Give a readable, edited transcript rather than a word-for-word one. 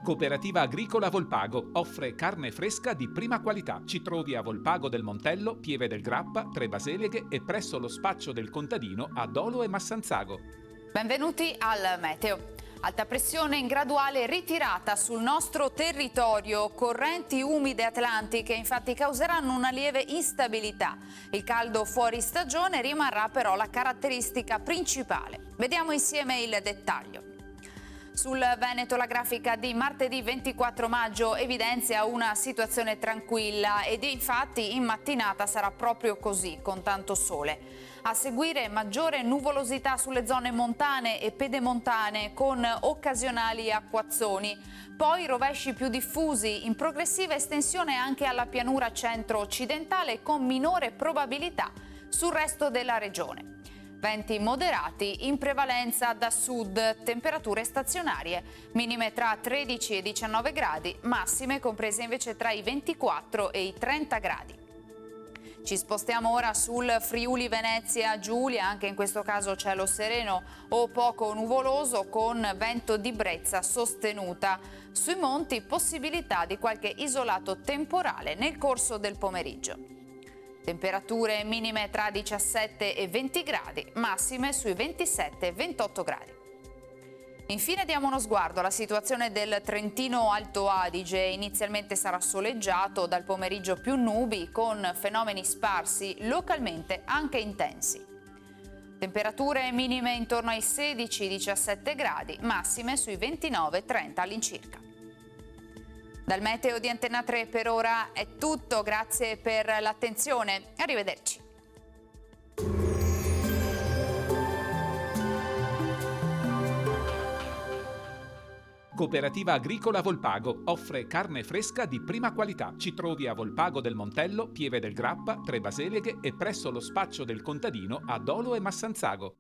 Cooperativa Agricola Volpago offre carne fresca di prima qualità. Ci trovi a Volpago del Montello, Pieve del Grappa, Tre Baseleghe e presso lo spaccio del contadino a Dolo e Massanzago. Benvenuti al Meteo. Alta pressione in graduale ritirata sul nostro territorio, correnti umide atlantiche infatti causeranno una lieve instabilità. Il caldo fuori stagione rimarrà però la caratteristica principale. Vediamo insieme il dettaglio. Sul Veneto la grafica di martedì 24 maggio evidenzia una situazione tranquilla ed infatti in mattinata sarà proprio così, con tanto sole. A seguire maggiore nuvolosità sulle zone montane e pedemontane con occasionali acquazzoni, poi rovesci più diffusi in progressiva estensione anche alla pianura centro-occidentale con minore probabilità sul resto della regione. Venti moderati in prevalenza da sud, temperature stazionarie, minime tra 13 e 19 gradi, massime comprese invece tra i 24 e i 30 gradi. Ci spostiamo ora sul Friuli Venezia Giulia, anche in questo caso cielo sereno o poco nuvoloso con vento di brezza sostenuta. Sui monti possibilità di qualche isolato temporale nel corso del pomeriggio. Temperature minime tra 17 e 20 gradi, massime sui 27 e 28 gradi. Infine diamo uno sguardo alla situazione del Trentino Alto Adige. Inizialmente sarà soleggiato, dal pomeriggio più nubi con fenomeni sparsi, localmente anche intensi. Temperature minime intorno ai 16-17 gradi, massime sui 29-30 all'incirca. Dal Meteo di Antenna 3 per ora è tutto, grazie per l'attenzione, arrivederci. Cooperativa Agricola Volpago offre carne fresca di prima qualità. Ci trovi a Volpago del Montello, Pieve del Grappa, Tre Baseleghe e presso lo spaccio del contadino a Dolo e Massanzago.